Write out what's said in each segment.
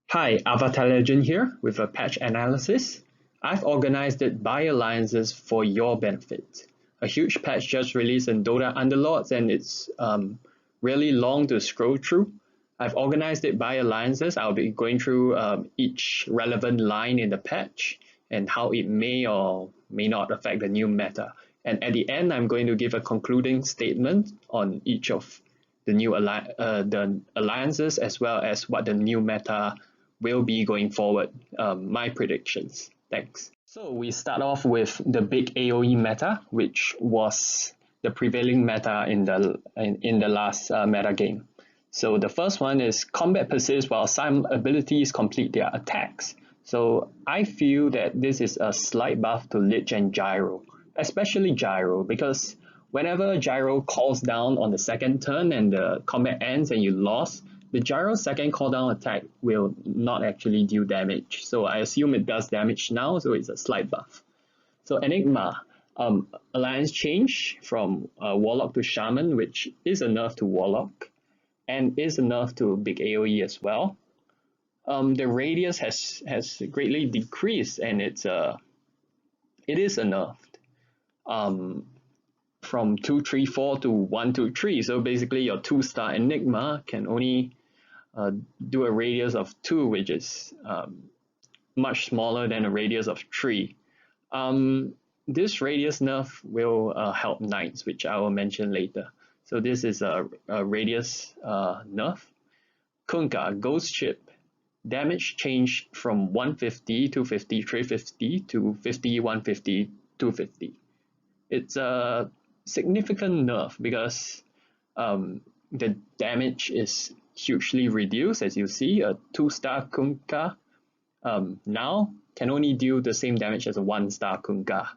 Hi, Avatar Legend here with a patch analysis. I've organized it by alliances for your benefit. A huge patch just released in Dota Underlords and it's really long to scroll through. I've organized it by alliances. I'll be going through each relevant line in the patch and how it may or may not affect the new meta. And at the end, I'm going to give a concluding statement on each of the alliances as well as what the new meta will be going forward. My predictions. Thanks. So we start off with the big AoE meta, which was the prevailing meta in the last meta game. So the first one is combat persists while some abilities complete their attacks. So I feel that this is a slight buff to Lich and Gyro, especially Gyro, because whenever Gyro calls down on the second turn and the combat ends and you lost, the Gyro's second cooldown attack will not actually deal damage. So I assume it does damage now, so it's a slight buff. So Enigma, Alliance change from Warlock to Shaman, which is a nerf to Warlock, and is a nerf to big AoE as well. The radius has greatly decreased, and it is a nerf. From 234 to 123. So basically your 2-star Enigma can only do a radius of 2, which is much smaller than a radius of 3. This radius nerf will help Knights, which I will mention later. So this is a radius nerf. Kunkka, Ghost Ship, damage changed from 150 to 50, 350 to 50, 150, 250. It's a significant nerf because the damage is hugely reduced. As you see, a 2-star Kunkka now can only deal the same damage as a 1-star Kunkka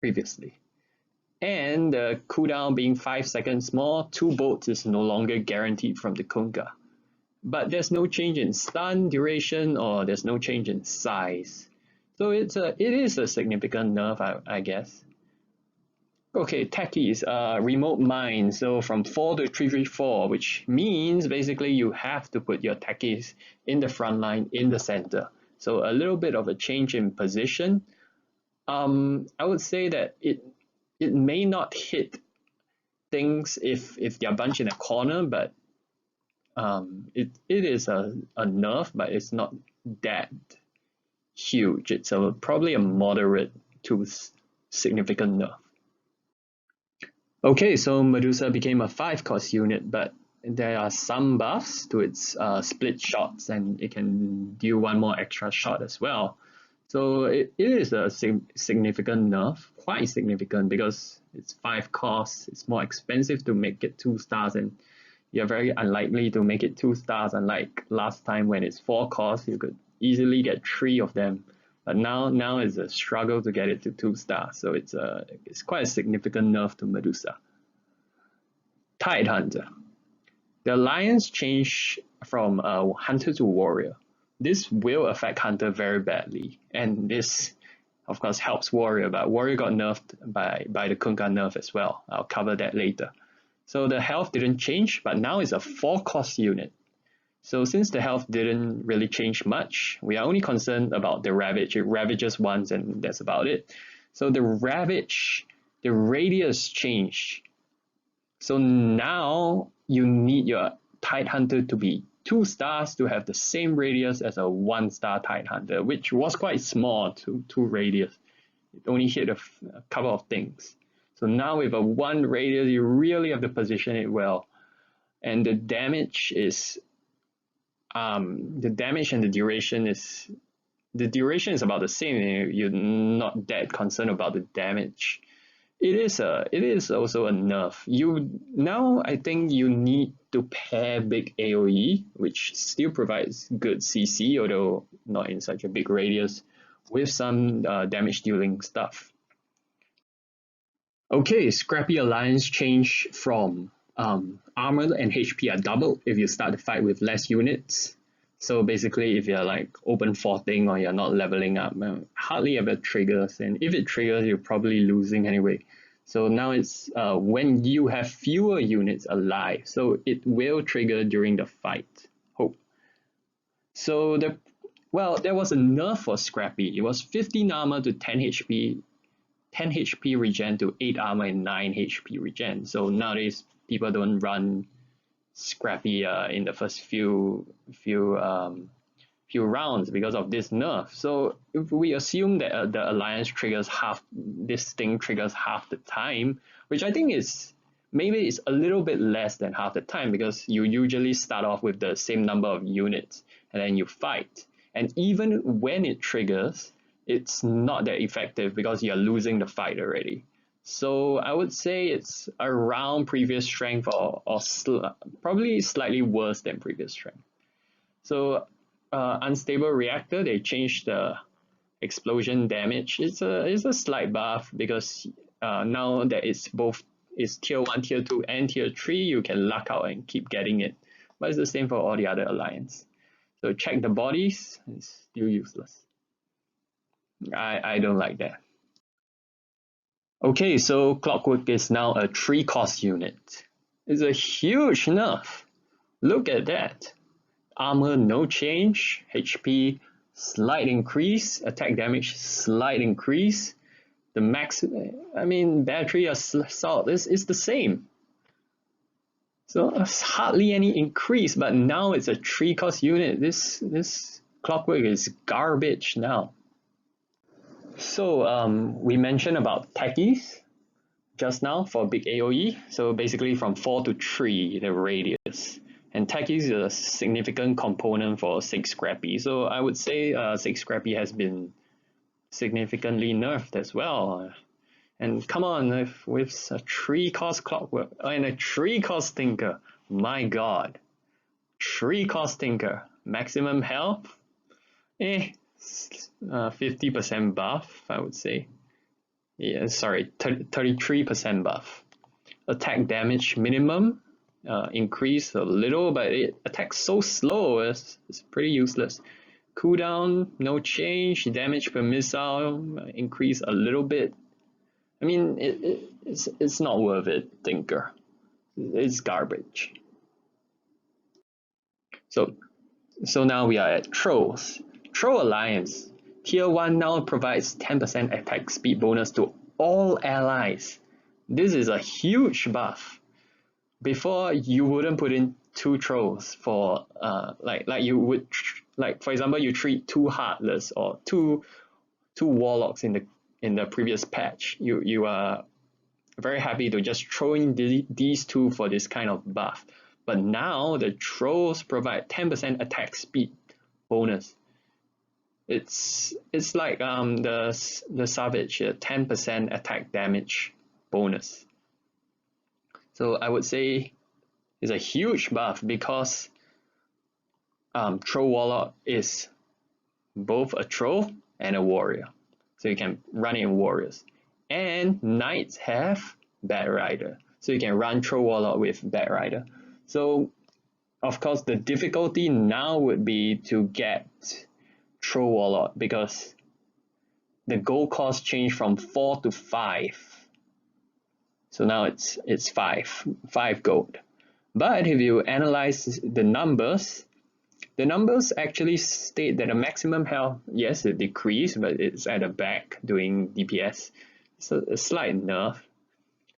previously. And the cooldown being 5 seconds more, 2 bolts is no longer guaranteed from the Kunkka. But there's no change in stun duration or there's no change in size. So it is a significant nerf, I guess. Okay, techies, remote mine. So from 4 to 334, which means basically you have to put your techies in the front line, in the center. So a little bit of a change in position. I would say that it may not hit things if they're bunched in a corner, but it is a nerf, but it's not that huge. It's probably a moderate to significant nerf. Okay, so Medusa became a 5-cost unit, but there are some buffs to its split shots, and it can deal one more extra shot as well. So it is a significant nerf, quite significant, because it's 5 costs. It's more expensive to make it 2 stars, and you're very unlikely to make it 2 stars, unlike last time when it's 4 costs, you could easily get 3 of them. But now it's a struggle to get it to 2 stars, so it's quite a significant nerf to Medusa. Tidehunter. The alliance changed from Hunter to Warrior. This will affect Hunter very badly, and this of course helps Warrior, but Warrior got nerfed by the Kunkka nerf as well. I'll cover that later. So the health didn't change, but now it's a 4-cost unit. So since the health didn't really change much, we are only concerned about the Ravage. It ravages once and that's about it. So the Ravage, the radius changed. So now you need your Tidehunter to be 2 stars to have the same radius as a 1-star Tidehunter, which was quite small to radius. It only hit a couple of things. So now with a 1 radius, you really have to position it well. And the damage is the damage and the duration is about the same. You're not that concerned about the damage. It is also a nerf. I think you need to pair big AoE, which still provides good CC, although not in such a big radius, with some damage dealing stuff. Okay, Scrappy Alliance change from armor and HP are doubled if you start the fight with less units. So basically, if you're like open forting or you're not leveling up, hardly ever triggers. And if it triggers, you're probably losing anyway. So now it's when you have fewer units alive. So it will trigger during the fight. Hope. So there was a nerf for Scrappy. It was 15 armor to 10 HP, 10 HP regen to 8 armor and 9 HP regen. So nowadays people don't run Scrappy in the first few rounds because of this nerf. So if we assume that the alliance triggers half, this thing triggers half the time, which I think is maybe it's a little bit less than half the time, because you usually start off with the same number of units and then you fight. And even when it triggers, it's not that effective because you're losing the fight already. So I would say it's around previous strength, or probably slightly worse than previous strength. So unstable reactor, they changed the explosion damage. It's a slight buff because now that it's tier 1, tier 2, and tier 3, you can luck out and keep getting it. But it's the same for all the other alliance. So check the bodies, it's still useless. I don't like that. Okay, so Clockwork is now a 3-cost unit. It's a huge nerf. Look at that. Armor no change, HP slight increase, attack damage slight increase. The max, battery assault is the same. So it's hardly any increase, but now it's a 3-cost unit. This Clockwork is garbage now. So we mentioned about techies just now for big AoE. So basically from 4 to 3, the radius. And techies is a significant component for 6 Scrappy. So I would say 6 Scrappy has been significantly nerfed as well. And come on, with a 3-cost Clockwork and a 3-cost Tinker, my god. 3-cost Tinker, maximum health, 50% buff, I would say. Yeah, sorry, 33% buff. Attack damage minimum increase a little, but it attacks so slow, it's pretty useless. Cooldown, no change. Damage per missile increase a little bit. I mean, it's not worth it, Tinker. It's garbage. So now we are at Trolls. Troll Alliance. Tier 1 now provides 10% attack speed bonus to all allies. This is a huge buff. Before, you wouldn't put in 2 trolls for like you would, like for example, you treat 2 heartless or two warlocks in the previous patch. You are very happy to just throw in these 2 for this kind of buff. But now the trolls provide 10% attack speed bonus. It's like the Savage, 10% attack damage bonus. So I would say it's a huge buff because Troll Warlock is both a troll and a warrior. So you can run in warriors. And knights have Bat Rider. So you can run Troll Warlock with Bat Rider. So of course the difficulty now would be to get Troll Warlock because the gold cost changed from 4 to 5. So now it's 5 gold. But if you analyze the numbers actually state that the maximum health, yes, it decreased, but it's at the back doing DPS. So a slight nerf.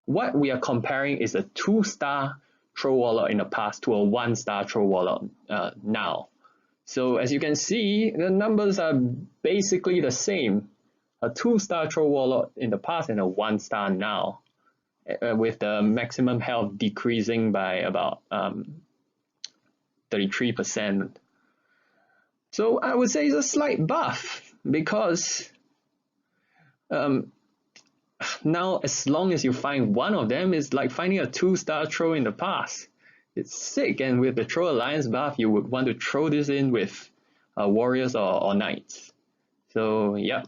What we are comparing is a 2-star Troll Warlock in the past to a 1-star Troll Warlock now. So as you can see, the numbers are basically the same. A 2-star Troll Warlock in the past and a 1-star now. With the maximum health decreasing by about 33%. So I would say it's a slight buff because now as long as you find one of them, it's like finding a 2-star troll in the past. It's sick, and with the Troll Alliance buff, you would want to throw this in with warriors or knights. So yeah.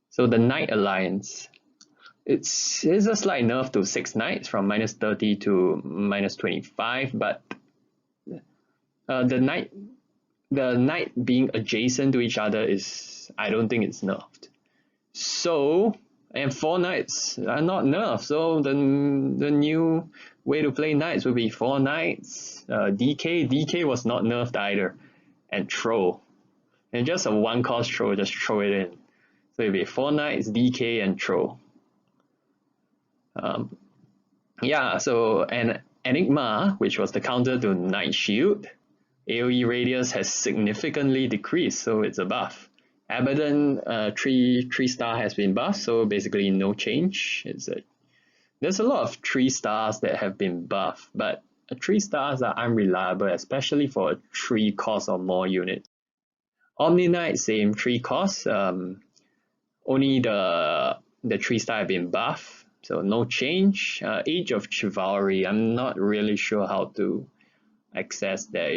So the Knight Alliance. It's a slight nerf to 6 knights from minus 30 to minus 25, but the knight being adjacent to each other is, I don't think it's nerfed. So, and 4 knights are not nerfed, so the new way to play knights would be 4 knights. DK was not nerfed either. and throw. And just a one cost throw, just throw it in. So it'll be 4 knights, DK, and throw. Yeah, so an Enigma, which was the counter to Knight Shield, AoE radius has significantly decreased, so it's a buff. Abaddon 3 star has been buffed, so basically no change. There's a lot of 3 stars that have been buffed, but 3 stars are unreliable, especially for a 3 cost or more unit. Omni Knight, same 3 costs. Only the 3 star have been buffed, so no change. Age of Chivalry, I'm not really sure how to access that.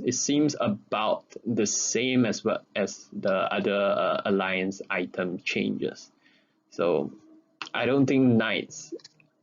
It seems about the same as well as the other alliance item changes. So I don't think knights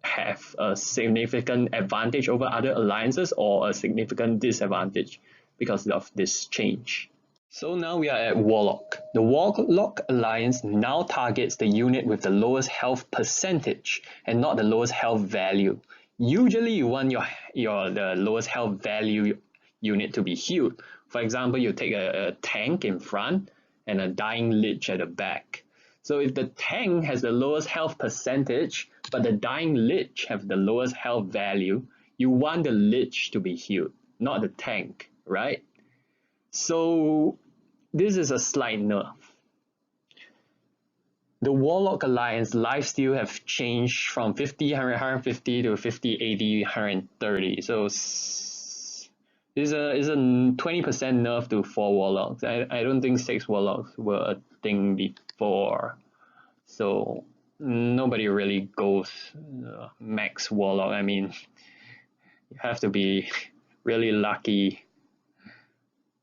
have a significant advantage over other alliances or a significant disadvantage because of this change. So now we are at Warlock. The Warlock Alliance now targets the unit with the lowest health percentage and not the lowest health value. Usually you want the lowest health value unit to be healed. For example, you take a tank in front and a dying lich at the back. So if the tank has the lowest health percentage, but the dying lich have the lowest health value, you want the lich to be healed, not the tank, right? So this is a slight nerf. The Warlock Alliance lifesteal have changed from 50, 100, 150 to 50, 80, 130. So is a 20% nerf to 4 Warlocks. I don't think 6 Warlocks were a thing before. So nobody really goes max Warlock. I mean, you have to be really lucky.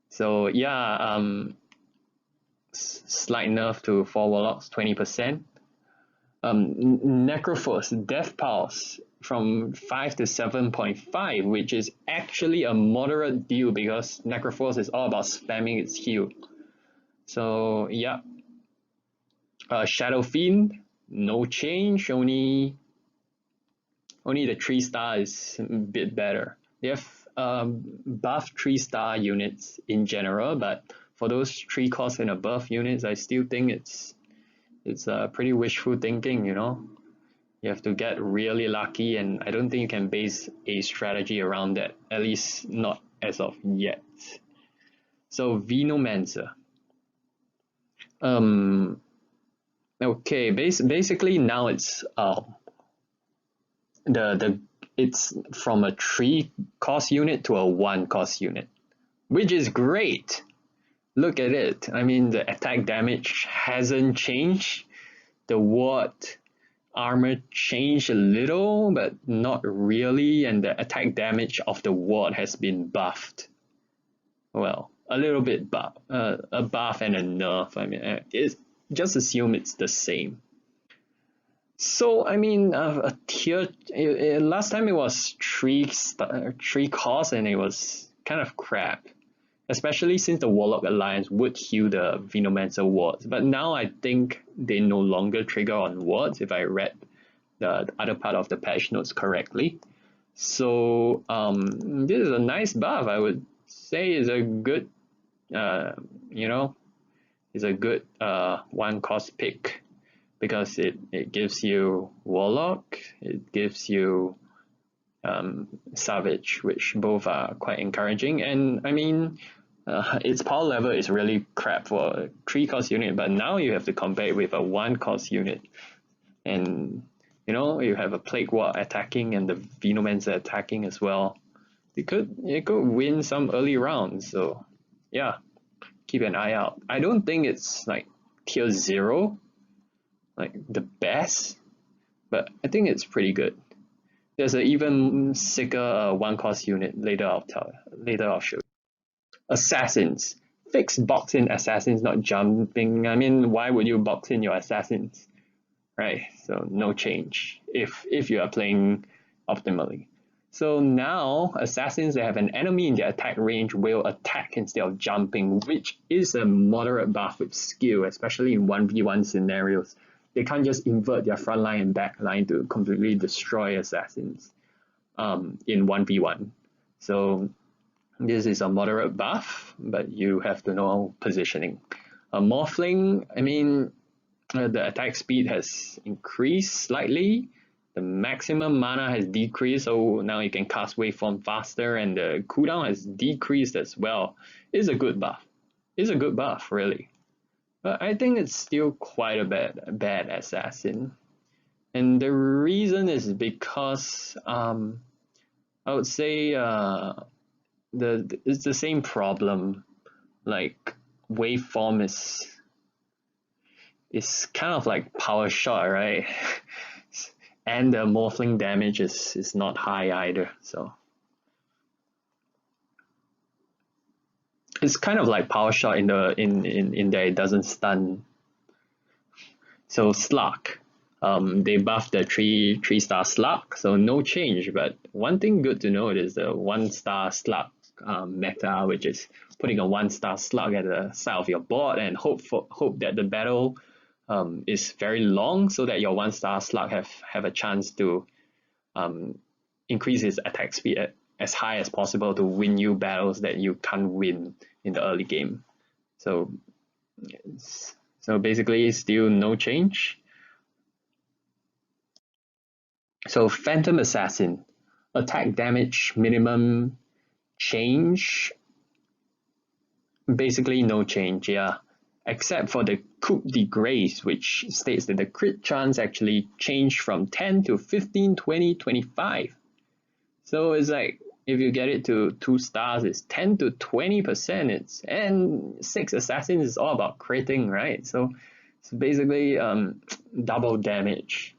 So yeah, slight nerf to 4 Warlocks, 20%. Necrophos, Death Pulse from 5 to 7.5, which is actually a moderate deal because Necrophos is all about spamming its heal. So yeah. Shadow Fiend, no change, only the 3 star is a bit better. They have buff 3 star units in general, but for those 3 cost and above units, I still think it's pretty wishful thinking, you know. You have to get really lucky, and I don't think you can base a strategy around that, at least not as of yet. So Venomancer. Okay, basically now it's it's from a 3 cost unit to a 1 cost unit, which is great. Look at it. I mean, the attack damage hasn't changed. The ward armor changed a little, but not really, and the attack damage of the ward has been buffed. Well, a little bit buff, a buff and a nerf. I mean, just assume it's the same. So I mean, a tier. Last time it was 3 costs and it was kind of crap, especially since the Warlock Alliance would heal the Venomancer wards. But now I think they no longer trigger on wards if I read the other part of the patch notes correctly. So this is a nice buff. I would say is a good, you know, is a good 1 cost pick because it gives you Warlock, it gives you Savage, which both are quite encouraging. And I mean, its power level is really crap for a 3 cost unit, but now you have to compare it with a 1 cost unit. And you know, you have a Plague Ward attacking and the Venomancer attacking as well. It could win some early rounds. So yeah, keep an eye out. I don't think it's like tier 0, like the best, but I think it's pretty good. There's an even sicker 1 cost unit later I'll show you. Assassins. Fix box in assassins not jumping. I mean, why would you box in your assassins? Right? So no change if you are playing optimally. So now assassins that have an enemy in their attack range will attack instead of jumping, which is a moderate buff with skill, especially in 1v1 scenarios. They can't just invert their front line and back line to completely destroy assassins in 1v1. So This is a moderate buff, but you have to know positioning. Morphling, I mean, the attack speed has increased slightly. The maximum mana has decreased, so now you can cast waveform faster, and the cooldown has decreased as well. It's a good buff. It's a good buff, really. But I think it's still quite a bad assassin. And the reason is because I would say it's the same problem. Like waveform is kind of like power shot, right? And the morphling damage is not high either, so it's kind of like power shot in that it doesn't stun. So slug, they buffed the three star slug, so no change. But one thing good to note is the 1-star slug meta, which is putting a 1-star slug at the side of your board and hope that the battle is very long, so that your 1-star slug have a chance to increase its attack speed as high as possible to win you battles that you can't win in the early game. So basically still no change. So Phantom Assassin, attack damage minimum change, basically no change, yeah. Except for the coup de grace, which states that the crit chance actually changed from 10 to 15, 20, 25. So it's like, if you get it to 2 stars, it's 10 to 20%. And 6 assassins is all about critting, right? So it's basically double damage.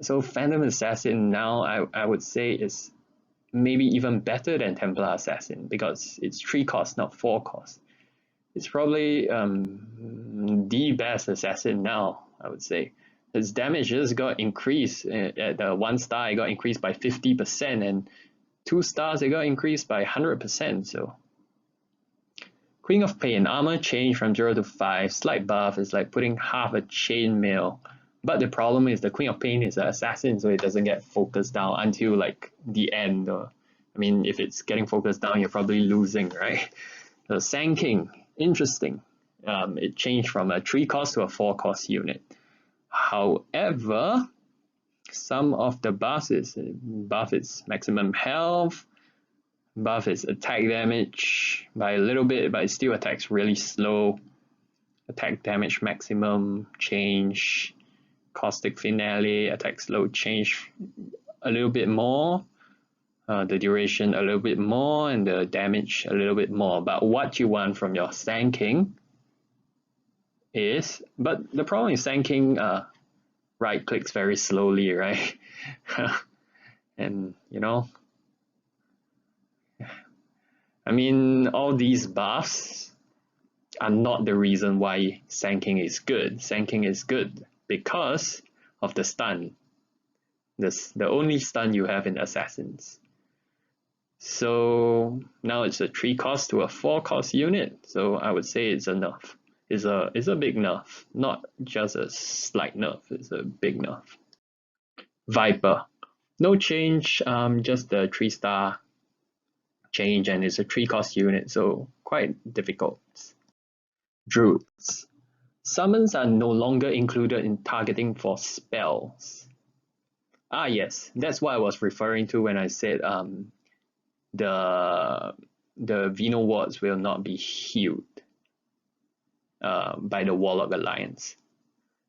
So Phantom Assassin now I would say is maybe even better than Templar Assassin because it's 3 costs, not 4 costs. It's probably the best assassin now, I would say. Its damage just got increased. At the 1 star, it got increased by 50%, and 2 stars, it got increased by 100%. So, Queen of Pain, armor change from 0 to 5, slight buff is like putting half a chainmail. But the problem is the Queen of Pain is an assassin, so it doesn't get focused down until like the end. I mean, if it's getting focused down, you're probably losing, right? So Sand King, interesting. It changed from a 3 cost to a 4 cost unit. However, some of the buffs buff its maximum health, buff its attack damage by a little bit, but it still attacks really slow. Attack damage maximum change, caustic finale, attack slow change a little bit more. The duration a little bit more, and the damage a little bit more. But what you want from your Sand King is, but the problem is Sand King right clicks very slowly, right? And you know, I mean, all these buffs are not the reason why Sand King is good. Sand King is good because of the stun. The only stun you have in Assassins. So now it's a 3 cost to a 4 cost unit. So I would say it's enough. It's a big nerf, not just a slight nerf. It's a big nerf. Viper, no change. Just the 3-star change, and it's a 3 cost unit, so quite difficult. Druids, summons are no longer included in targeting for spells. Ah yes, that's what I was referring to when I said the Vino wards will not be healed by the Warlock Alliance.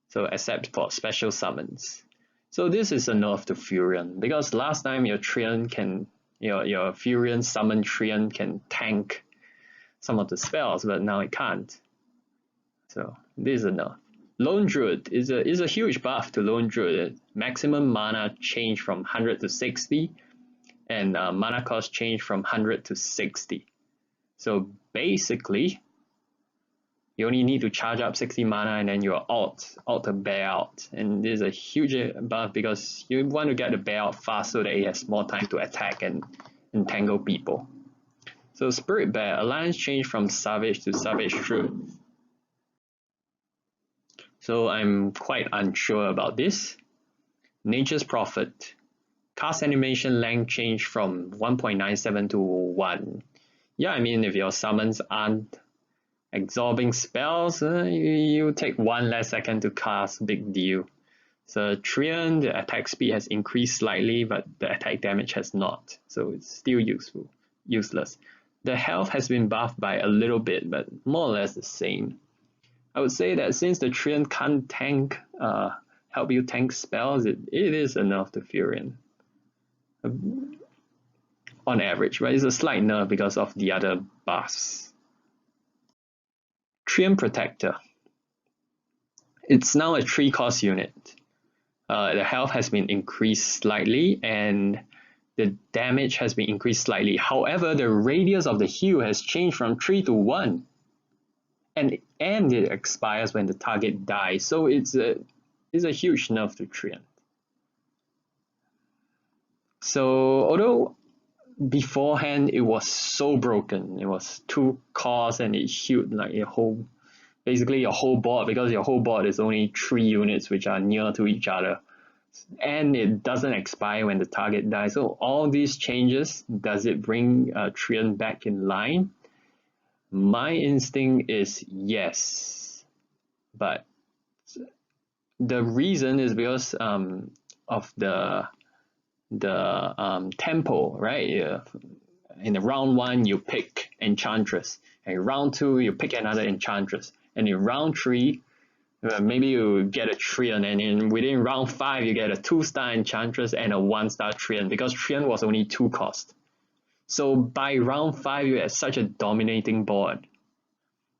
So except for special summons. So this is a nerf to Furion, because last time your Treant can your Furion summon Treant can tank some of the spells, but now it can't. So this is a nerf. Lone Druid is a huge buff to Lone Druid. Maximum mana change from 100 to 60, and mana cost change from 100 to 60. So basically, you only need to charge up 60 mana and then you're out to bear out. And this is a huge buff because you want to get the bear out fast so that it has more time to attack and entangle people. So Spirit Bear, Alliance change from Savage to Savage Druid. So I'm quite unsure about this. Nature's Prophet. Cast animation length change from 1.97 to 1. Yeah, I mean, if your summons aren't absorbing spells, you take one less second to cast, big deal. So Treant, the attack speed has increased slightly, but the attack damage has not. So it's still useless. The health has been buffed by a little bit, but more or less the same. I would say that since the Treant can't help you tank spells, it is enough to Furion. On average, but it's a slight nerf because of the other buffs. Treant Protector. It's now a 3-cost unit. The health has been increased slightly and the damage has been increased slightly. However, the radius of the heal has changed from 3 to 1. And it expires when the target dies. So it's a huge nerf to Treant. So although beforehand it was so broken, it was 2 cores and it healed like basically your whole board, because your whole board is only 3 units which are near to each other. And it doesn't expire when the target dies. So all these changes, does it bring Treant back in line? My instinct is yes, but the reason is because of the tempo, right? In the round 1 you pick Enchantress, and in round 2 you pick another Enchantress, and in round 3 maybe you get a Treant, and within round 5 you get a 2-star Enchantress and a 1-star Treant, because Treant was only 2 cost. So by round 5 you had such a dominating board.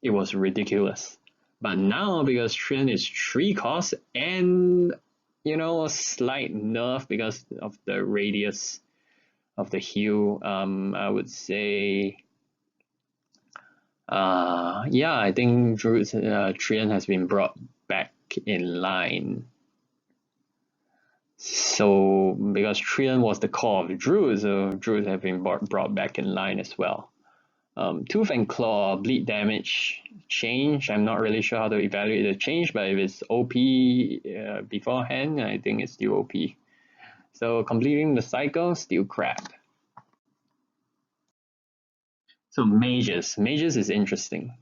It was ridiculous. But now, because Treant is 3 cost and a slight nerf because of the radius of the heal, I would say yeah, I think Druid's Treant has been brought back in line. So because Treant was the core of the Druid, so Druids have been brought back in line as well. Tooth and Claw, bleed damage change. I'm not really sure how to evaluate the change, but if it's OP beforehand, I think it's still OP. So completing the cycle, still crap. So mages is interesting.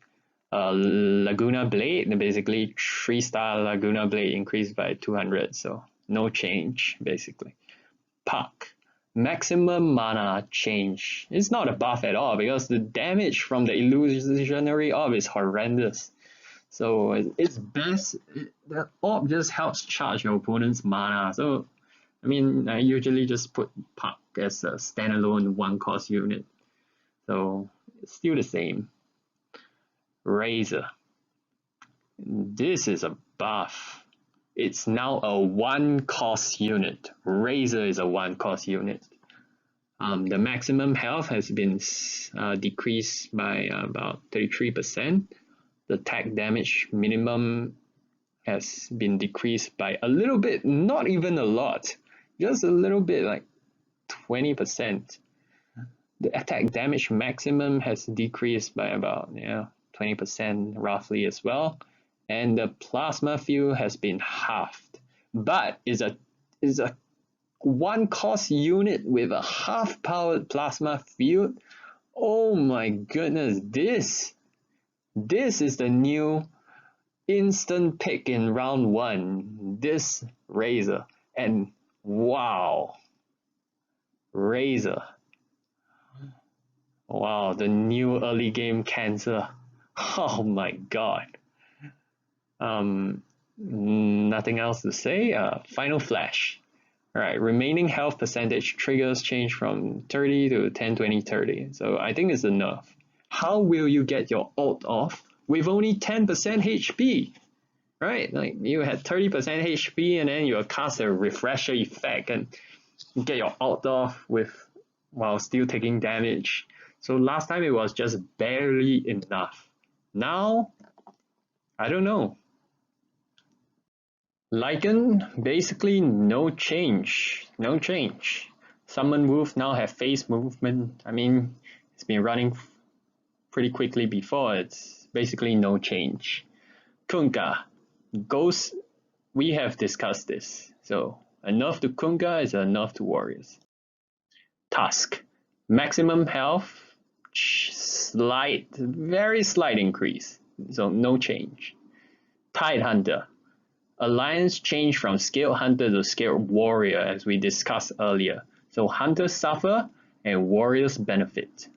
Laguna Blade, basically 3-star Laguna Blade increased by 200, so no change basically. Puck, maximum mana change. It's not a buff at all because the damage from the illusionary orb is horrendous. So it's best, the orb just helps charge your opponent's mana. So I mean, I usually just put Puck as a standalone 1-cost unit. So it's still the same. Razor. This is a buff. It's now a 1-cost unit. Razor is a 1-cost unit. The maximum health has been decreased by about 33%. The attack damage minimum has been decreased by a little bit, not even a lot, just a little bit, like 20%. The attack damage maximum has decreased by about 20% roughly as well, and the plasma field has been halved. But is a 1-cost unit with a half-powered plasma field. Oh my goodness, this is the new instant pick in round 1. This Razor, and wow, Razor. Wow, the new early game cancer. Oh my god. Nothing else to say. Final flash. Alright, remaining health percentage triggers change from 30 to 10, 20, 30. So I think it's enough. How will you get your ult off with only 10% HP? Right? Like you had 30% HP and then you cast a refresher effect and get your ult off while still taking damage. So last time it was just barely enough. Now, I don't know. Lycan, basically no change. No change. Summon Wolf now have phase movement. I mean, it's been running pretty quickly before. It's basically no change. Kunkka. Ghost, we have discussed this. So a nerf to Kunkka is a nerf to Warriors. Tusk. Maximum health slight, very slight increase. So no change. Tide Hunter. Alliance change from Scaled Hunter to Scaled Warrior as we discussed earlier. So Hunters suffer and Warriors benefit.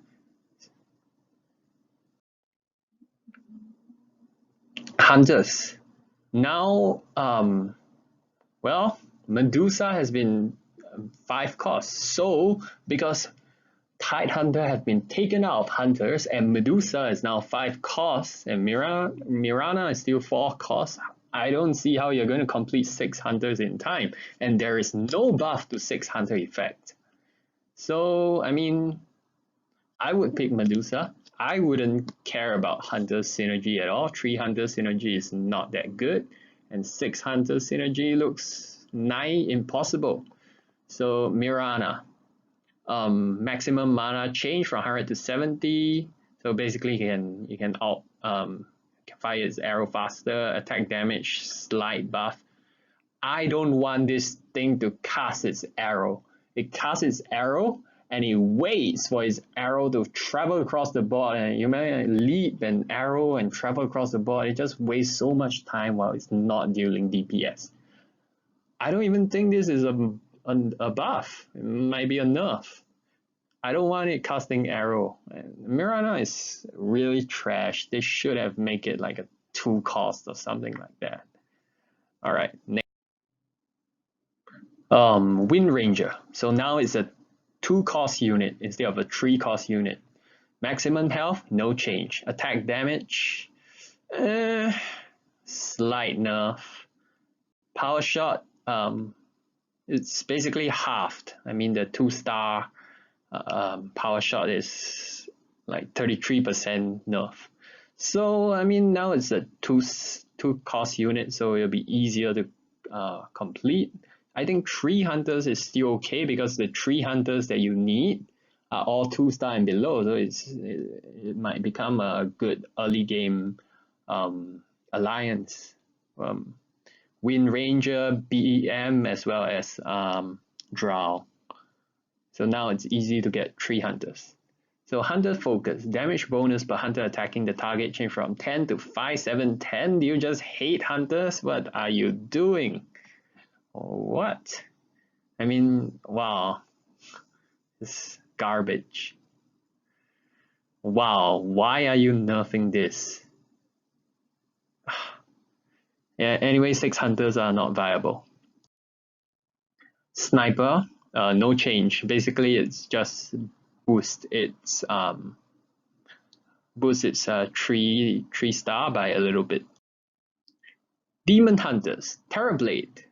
Hunters. Now, well, Medusa has been 5 costs. So, because Tide Hunter has been taken out of Hunters and Medusa is now 5 costs and Mirana is still 4 costs, I don't see how you're going to complete 6 Hunters in time. And there is no buff to 6 Hunter effect. So, I mean, I would pick Medusa. I wouldn't care about Hunter synergy at all. 3 Hunter synergy is not that good. And 6 Hunter synergy looks nigh impossible. So Mirana. Maximum mana change from 100 to 70. So basically you can fire its arrow faster, attack damage, slight buff. I don't want this thing to cast its arrow. It casts its arrow and it waits for its arrow to travel across the board, and you may leap an arrow and travel across the board. It just wastes so much time while it's not dealing DPS. I don't even think this is a buff. It might be a nerf. I don't want it casting arrow. And Mirana is really trash. They should have made it like a 2 cost or something like that. All right, next. Wind Ranger. So now it's a 2 cost unit instead of a 3 cost unit. Maximum health, no change. Attack damage, slight nerf. Power shot, it's basically halved. I mean, the 2-star power shot is like 33% nerf. So I mean, now it's a 2 cost unit, so it'll be easier to complete. I think 3 hunters is still okay because the 3 hunters that you need are all 2-star and below, so it might become a good early game alliance. Wind Ranger, BEM, as well as Drow. So now it's easy to get 3 hunters. So Hunter Focus, damage bonus per hunter attacking the target change from 10 to 5, 7, 10. Do you just hate hunters? What are you doing? What? I mean, wow. This garbage. Wow, why are you nerfing this? Yeah, anyway, 6 hunters are not viable. Sniper, no change. Basically, it's just boost its 3-star by a little bit. Demon Hunters, Terrorblade.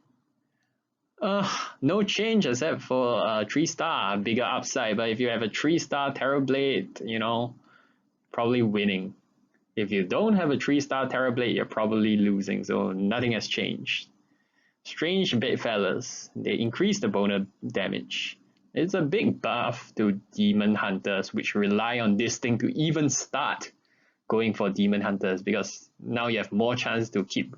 No change except for 3-star, bigger upside. But if you have a 3-star Terrorblade, you know, probably winning. If you don't have a 3-star Terrorblade, you're probably losing. So nothing has changed. Strange Bedfellows, they increase the bonus damage. It's a big buff to Demon Hunters, which rely on this thing to even start going for Demon Hunters, because now you have more chance to keep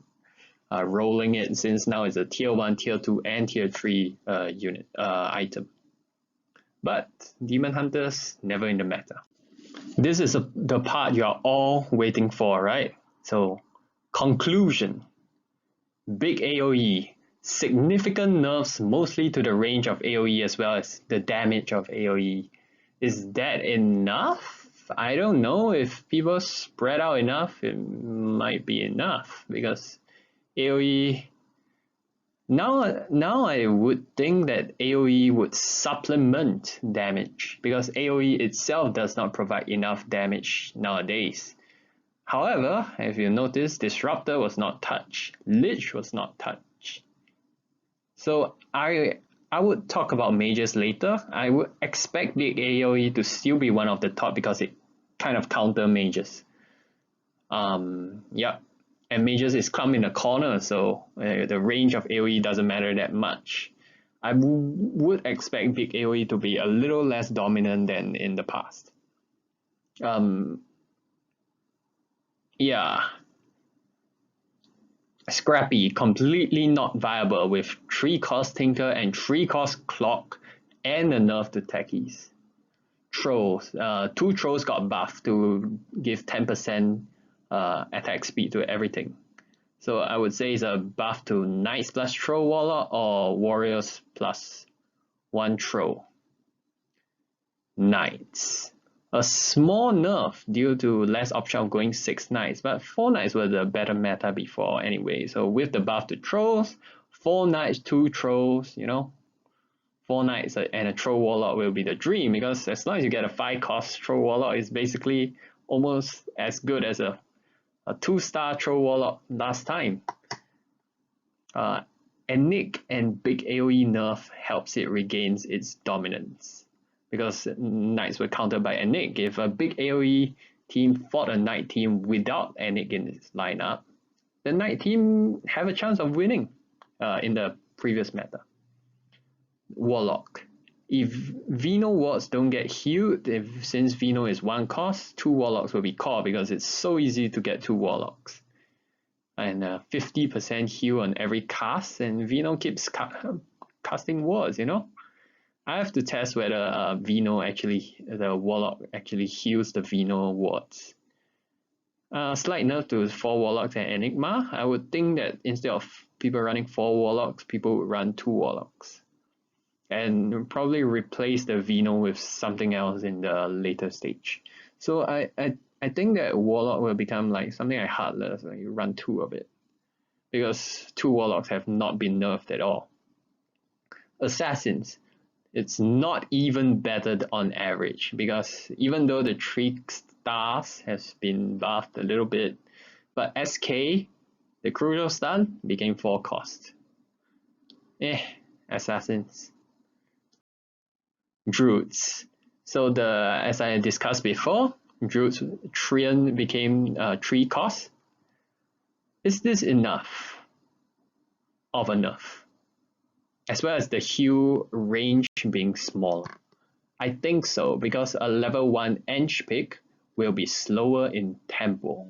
rolling it, since now it's a tier 1, tier 2, and tier 3 unit item. But Demon Hunters, never in the meta. This is the part you're all waiting for, right? So, conclusion. Big AoE, significant nerfs mostly to the range of AoE as well as the damage of AoE. Is that enough? I don't know. If people spread out enough, it might be enough, because AoE, now I would think that AoE would supplement damage, because AoE itself does not provide enough damage nowadays. However, if you notice, Disruptor was not touched, Lich was not touched. So I would talk about mages later. I would expect Big AoE to still be one of the top because it kind of counter mages. Yeah, and mages is clumped in a corner, so the range of AoE doesn't matter that much. I would expect Big AoE to be a little less dominant than in the past. Yeah. Scrappy, completely not viable with 3 cost Tinker and 3 cost Clock and a nerf to techies. trolls. Two trolls got buffed to give 10% attack speed to everything. So I would say it's a buff to Knights plus Troll Warlock or Warriors plus one Troll. Knights. A small nerf due to less option of going 6 Knights, but 4 Knights were the better meta before anyway. So with the buff to Trolls, 4 Knights, 2 Trolls, 4 Knights and a Troll Warlock will be the dream, because as long as you get a 5 cost Troll Warlock, it's basically almost as good as a 2-star Troll Warlock last time. Enigma and big AoE nerf helps it regains its dominance, because Knights were countered by Enigma. If a big AoE team fought a Knight team without Enigma in its lineup, the Knight team have a chance of winning in the previous meta. Warlock. If Vino wards don't get healed, since Vino is 1 cost, 2 Warlocks will be called, because it's so easy to get 2 Warlocks. And 50% heal on every cast, and Vino keeps casting wards, I have to test whether the Warlock actually heals the Vino wards. Slight nerf to 4 Warlocks and Enigma. I would think that instead of people running 4 Warlocks, people would run 2 Warlocks. And probably replace the Vino with something else in the later stage. So I think that Warlock will become like something like Heartless, like you run 2 of it. Because 2 Warlocks have not been nerfed at all. Assassins. It's not even better on average, because even though the 3 stars has been buffed a little bit, but SK, the crucial stun, became 4 cost. Assassins. Druids. So as I discussed before, Druids Treant became 3 cost. Is this enough of enough? As well as the heal range being small. I think so, because a level 1 Ench pick will be slower in tempo.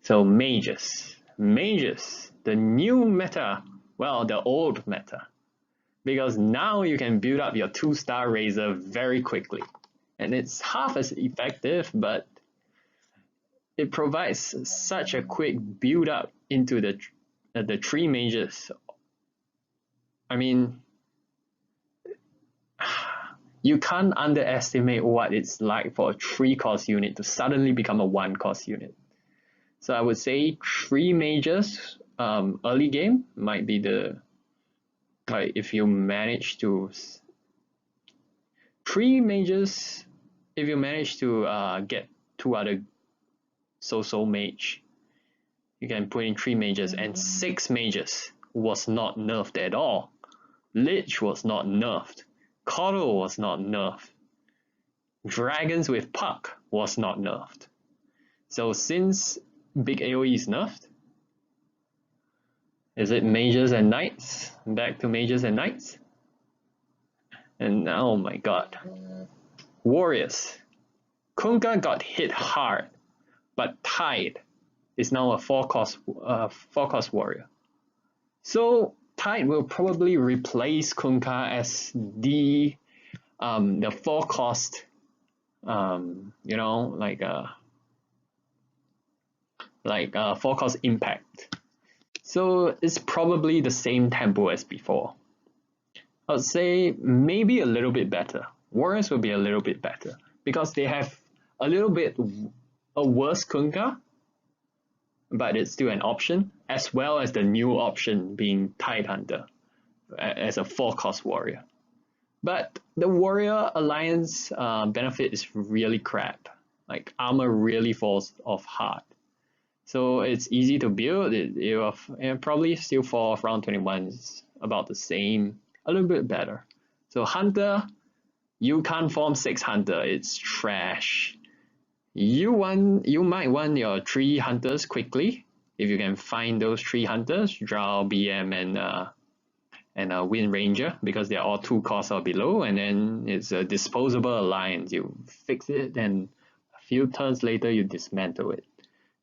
So mages, the new meta, well, the old meta. Because now you can build up your 2-star Razor very quickly. And it's half as effective, but it provides such a quick build up into the 3 mages. I mean, you can't underestimate what it's like for a 3 cost unit to suddenly become a 1 cost unit. So I would say 3 mages early game might be the, like, if you manage to 3 mages, if you manage to get 2 other so mage, you can put in 3 mages, and 6 mages was not nerfed at all. Lich was not nerfed. Coddle was not nerfed. Dragons with Puck was not nerfed. So since big AoE is nerfed, is it mages and knights? Back to mages and knights? And oh my god. Warriors. Kunkka got hit hard, but Tide is now a 4 cost warrior. So Tide will probably replace Kunkka as the 4 cost, like 4 cost impact. So it's probably the same tempo as before. I would say maybe a little bit better. Warriors will be a little bit better because they have a little bit a worse Kunkka, but it's still an option, as well as the new option being Tide Hunter as a 4 cost warrior. But the warrior alliance benefit is really crap. Like armor really falls off hard. So it's easy to build. It probably still fall off round 21 is about the same, a little bit better. So Hunter, you can't form 6 Hunter, it's trash. You might want your 3 Hunters quickly. If you can find those 3 Hunters, Drow, BM, and Wind Ranger, because they're all 2 costs or below, and then it's a disposable alliance. You fix it, and a few turns later you dismantle it.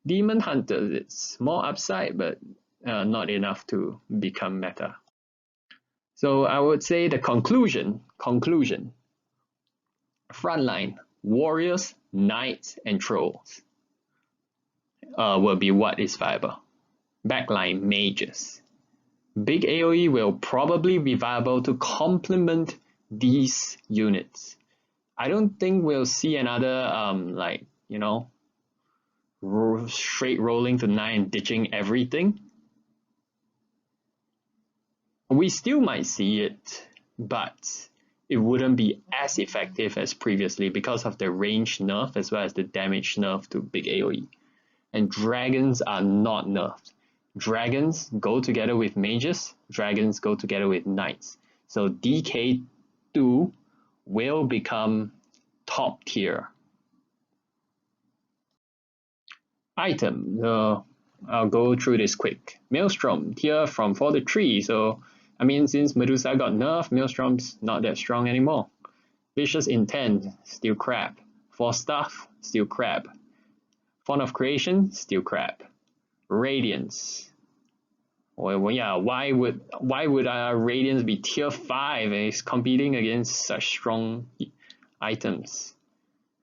Demon Hunters, it's more upside, but not enough to become meta. So I would say the conclusion, frontline, warriors, knights, and trolls will be what is viable. Backline, mages. Big AoE will probably be viable to complement these units. I don't think we'll see another straight rolling to 9 and ditching everything. We still might see it, but it wouldn't be as effective as previously because of the range nerf as well as the damage nerf to big AoE. And dragons are not nerfed. Dragons go together with mages, dragons go together with knights. So DK2 will become top tier. Item, I'll go through this quick. Maelstrom, tier from 4 to 3. So, I mean, since Medusa got nerfed, Maelstrom's not that strong anymore. Vicious Intent, still crap. Force Staff, still crap. Font of Creation, still crap. Radiance. Well, yeah, why would Radiance be tier 5 and it's competing against such strong items?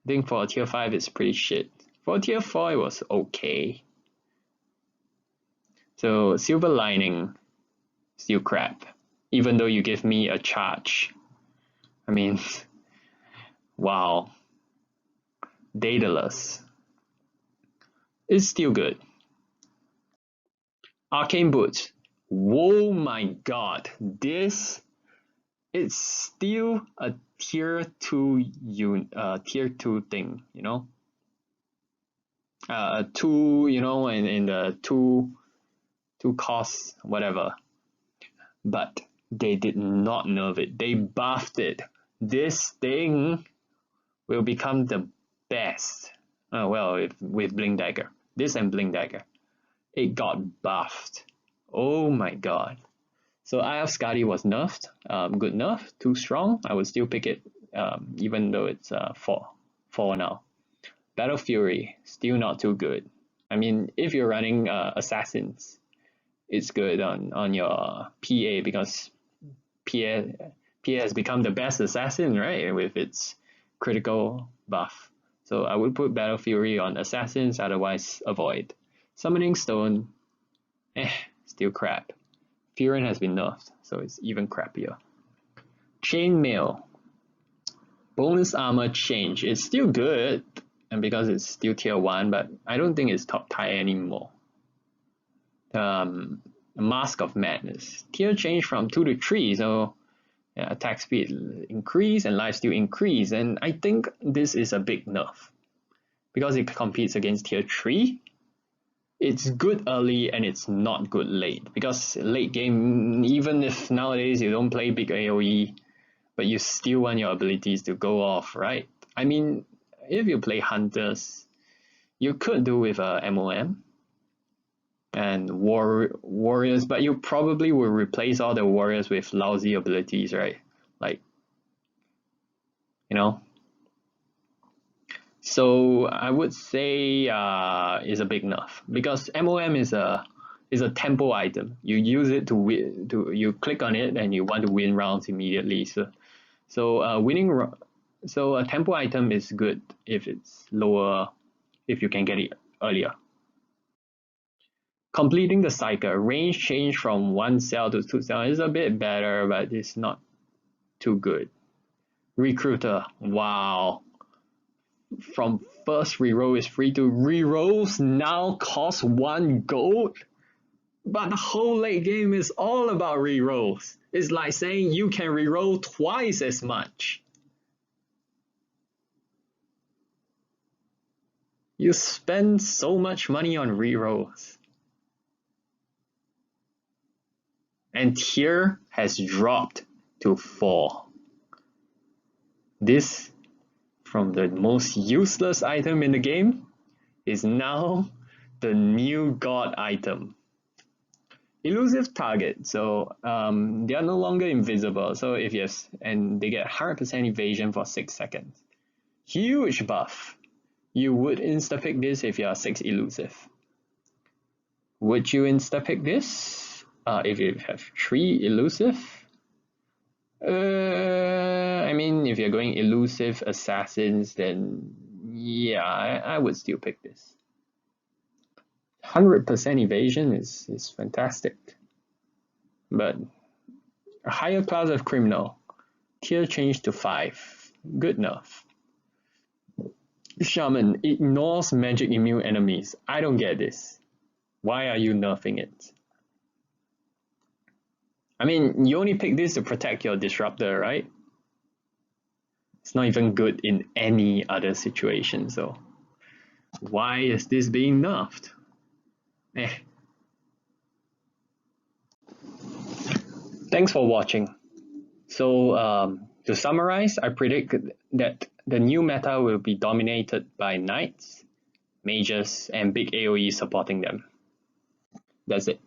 I think for tier 5 it's pretty shit. For tier 4 it was okay. So Silver Lining, still crap. Even though you give me a charge. I mean, wow. Daedalus. It's still good. Arcane Boots. Whoa my god. This it's still a tier 2 thing, you know? 2, you know, in the 2 costs, whatever. But they did not nerf it. They buffed it. This thing will become the best. Well, with Blink Dagger. This and Blink Dagger. It got buffed. Oh my god. So Eye of Skadi was nerfed. Good nerf. Too strong. I would still pick it, even though it's 4 now. Battle Fury, still not too good. I mean, if you're running assassins, it's good on your PA because PA has become the best assassin, right? With its critical buff. So I would put Battle Fury on assassins, otherwise avoid. Summoning Stone, still crap. Furin has been nerfed, so it's even crappier. Chainmail, bonus armor change. It's still good, and because it's still tier 1, but I don't think it's top tier anymore. Mask of Madness, tier change from 2 to 3, so yeah, attack speed increase and lifesteal increase, and I think this is a big nerf because it competes against tier 3. It's good early and it's not good late, because late game, even if nowadays you don't play big AoE, but you still want your abilities to go off, right? I mean, if you play Hunters, you could do with a MOM and warriors, but you probably will replace all the warriors with lousy abilities, right? Like, you know. So I would say is a big nerf because MOM is a tempo item. You use it to win. You click on it and you want to win rounds immediately. So a tempo item is good if it's lower, if you can get it earlier. Completing the cycle, range change from 1 cell to 2 cell is a bit better, but it's not too good. Recruiter, wow. From first reroll is free to rerolls now cost 1 gold. But the whole late game is all about rerolls. It's like saying you can reroll twice as much. You spend so much money on rerolls. And tier has dropped to 4. This, from the most useless item in the game, is now the new god item. Elusive target, so they are no longer invisible, so if yes, and they get 100% evasion for 6 seconds. Huge buff. You would insta-pick this if you are 6 elusive. Would you insta-pick this if you have 3 elusive? I mean, if you're going elusive assassins, then yeah, I would still pick this. 100% evasion is fantastic. But a higher class of criminal, tier change to 5. Good enough. Shaman ignores magic immune enemies. I don't get this. Why are you nerfing it? I mean, you only pick this to protect your disruptor, right? It's not even good in any other situation, so why is this being nerfed? Eh. Thanks for watching. So to summarize, I predict that the new meta will be dominated by knights, mages, and big AoE supporting them. That's it.